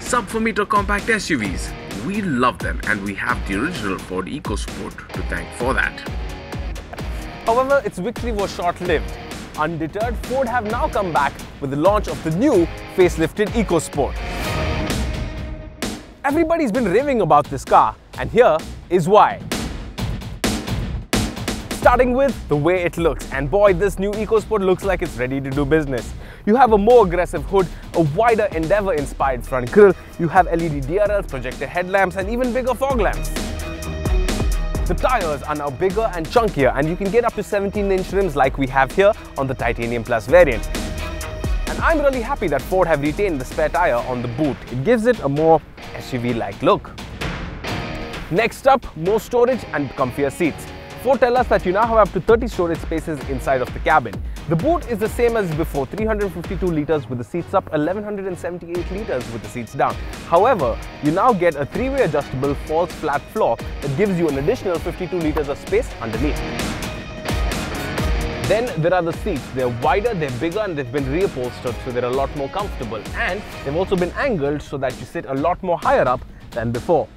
Sub-4-meter compact SUVs. We love them, and we have the original Ford EcoSport to thank for that. However, its victory was short-lived. Undeterred, Ford have now come back with the launch of the new facelifted EcoSport. Everybody's been raving about this car, and here is why. Starting with the way it looks, and boy, this new EcoSport looks like it's ready to do business. You have a more aggressive hood, a wider Endeavour-inspired front grille, you have LED DRLs, projector headlamps, and even bigger fog lamps. The tyres are now bigger and chunkier, and you can get up to 17-inch rims like we have here on the Titanium Plus variant. And I'm really happy that Ford have retained the spare tyre on the boot. It gives it a more SUV-like look. Next up, more storage and comfier seats. Ford tell us that you now have up to 30 storage spaces inside of the cabin. The boot is the same as before, 352 litres with the seats up, 1178 litres with the seats down. However, you now get a 3-way adjustable false flat floor that gives you an additional 52 litres of space underneath. Then there are the seats. They're wider, they're bigger, and they've been reupholstered, so they're a lot more comfortable. And they've also been angled so that you sit a lot more higher up than before.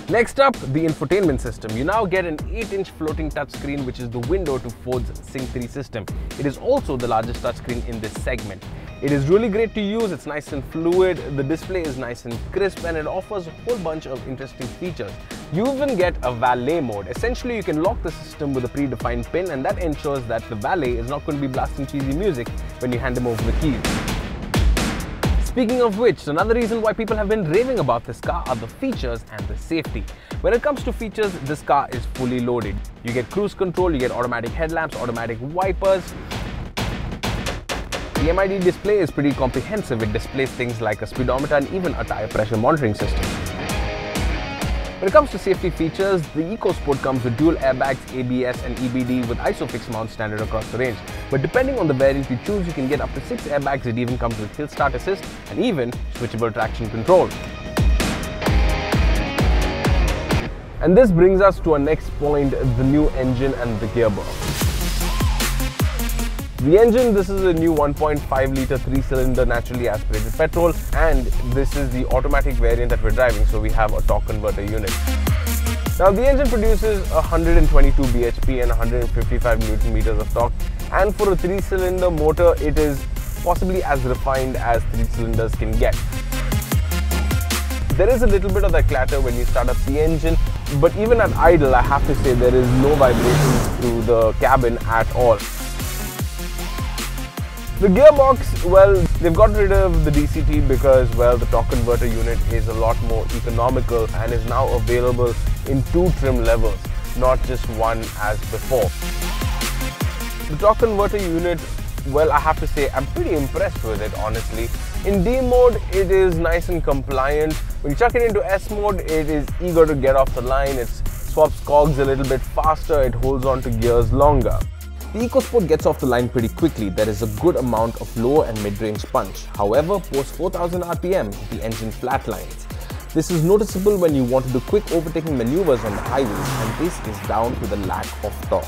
Next up, the infotainment system. You now get an 8-inch floating touchscreen, which is the window to Ford's Sync 3 system. It is also the largest touchscreen in this segment. It is really great to use, it's nice and fluid, the display is nice and crisp, and it offers a whole bunch of interesting features. You even get a valet mode. Essentially, you can lock the system with a predefined pin, and that ensures that the valet is not going to be blasting cheesy music when you hand him over the keys. Speaking of which, another reason why people have been raving about this car are the features and the safety. When it comes to features, this car is fully loaded. You get cruise control, you get automatic headlamps, automatic wipers. The MID display is pretty comprehensive. It displays things like a speedometer and even a tire pressure monitoring system. When it comes to safety features, the EcoSport comes with dual airbags, ABS and EBD with ISOFIX mount standard across the range. But depending on the variant you choose, you can get up to 6 airbags. It even comes with hill start assist and even switchable traction control. And this brings us to our next point, the new engine and the gearbox. The engine, this is a new 1.5 litre 3-cylinder naturally aspirated petrol, and this is the automatic variant that we're driving, so we have a torque converter unit. Now the engine produces 122 bhp and 155 Newton meters of torque, and for a 3-cylinder motor it is possibly as refined as 3 cylinders can get. There is a little bit of that clatter when you start up the engine, but even at idle I have to say there is no vibration through the cabin at all. The gearbox, well, they've got rid of the DCT because, well, the torque converter unit is a lot more economical and is now available in 2 trim levels, not just one as before. The torque converter unit, well, I have to say I'm pretty impressed with it, honestly. In D mode, it is nice and compliant. When you chuck it into S mode, it is eager to get off the line. It swaps cogs a little bit faster, it holds on to gears longer. The EcoSport gets off the line pretty quickly. There is a good amount of low and mid-range punch. However, post 4000 RPM, the engine flatlines. This is noticeable when you want to do quick overtaking maneuvers on the highways, and this is down to the lack of torque.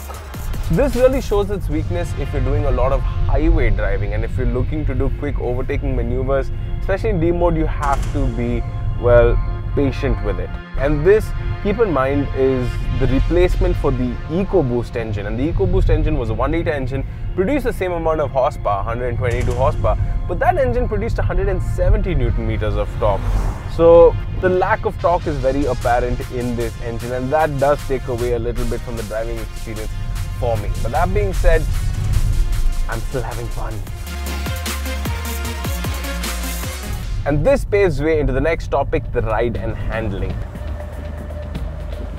This really shows its weakness if you're doing a lot of highway driving, and if you're looking to do quick overtaking maneuvers, especially in D mode, you have to be, well, patient with it. And this, keep in mind, is the replacement for the EcoBoost engine, and the EcoBoost engine was a 1-litre engine, produced the same amount of horsepower, 122 horsepower, but that engine produced 170 Newton meters of torque. So the lack of torque is very apparent in this engine, and that does take away a little bit from the driving experience for me. But that being said, I'm still having fun. And this paves way into the next topic, the ride and handling.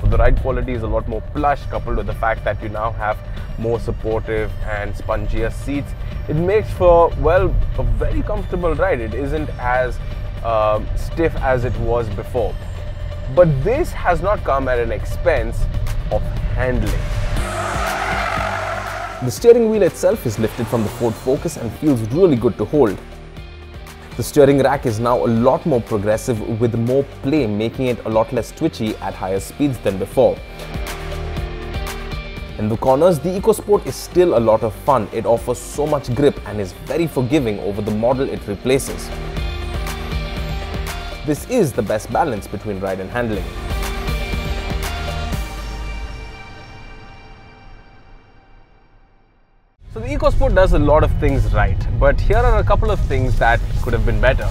So the ride quality is a lot more plush, coupled with the fact that you now have more supportive and spongier seats. It makes for, well, a very comfortable ride. It isn't as stiff as it was before. But this has not come at an expense of handling. The steering wheel itself is lifted from the Ford Focus and feels really good to hold. The steering rack is now a lot more progressive with more play, making it a lot less twitchy at higher speeds than before. In the corners, the EcoSport is still a lot of fun. It offers so much grip and is very forgiving over the model it replaces. This is the best balance between ride and handling. So the EcoSport does a lot of things right, but here are a couple of things that could have been better.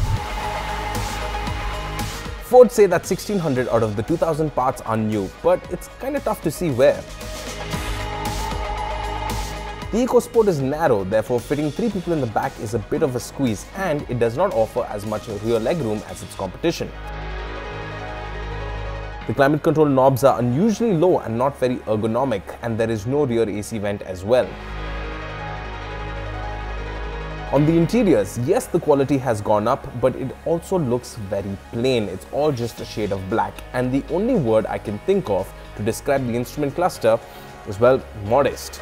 Ford say that 1600 out of the 2000 parts are new, but it's kind of tough to see where. The EcoSport is narrow, therefore fitting 3 people in the back is a bit of a squeeze, and it does not offer as much rear legroom as its competition. The climate control knobs are unusually low and not very ergonomic, and there is no rear AC vent as well. On the interiors, yes, the quality has gone up, but it also looks very plain. It's all just a shade of black, and the only word I can think of to describe the instrument cluster is, well, modest.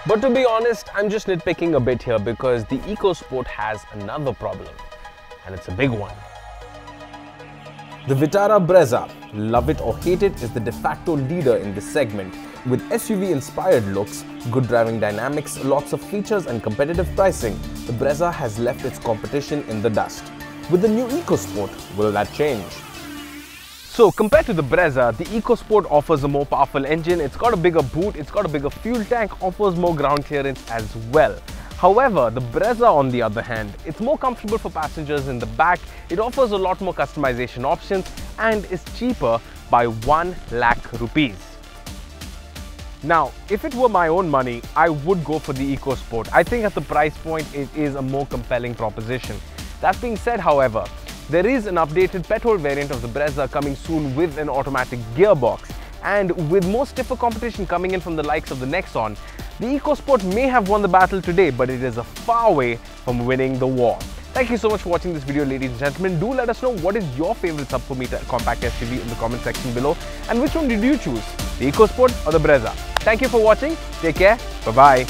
But to be honest, I'm just nitpicking a bit here because the EcoSport has another problem, and it's a big one. The Vitara Brezza, love it or hate it, is the de facto leader in this segment. With SUV-inspired looks, good driving dynamics, lots of features and competitive pricing, the Brezza has left its competition in the dust. With the new EcoSport, will that change? So compared to the Brezza, the EcoSport offers a more powerful engine, it's got a bigger boot, it's got a bigger fuel tank, offers more ground clearance as well. However, the Brezza on the other hand, it's more comfortable for passengers in the back, it offers a lot more customization options and is cheaper by 1 lakh rupees. Now, if it were my own money, I would go for the EcoSport. I think at the price point, it is a more compelling proposition. That being said, however, there is an updated petrol variant of the Brezza coming soon with an automatic gearbox. And with more stiffer competition coming in from the likes of the Nexon, the EcoSport may have won the battle today, but it is a far way from winning the war. Thank you so much for watching this video, ladies and gentlemen. Do let us know what is your favorite sub 4 meter compact SUV in the comment section below. And which one did you choose, the EcoSport or the Brezza? Thank you for watching. Take care. Bye-bye.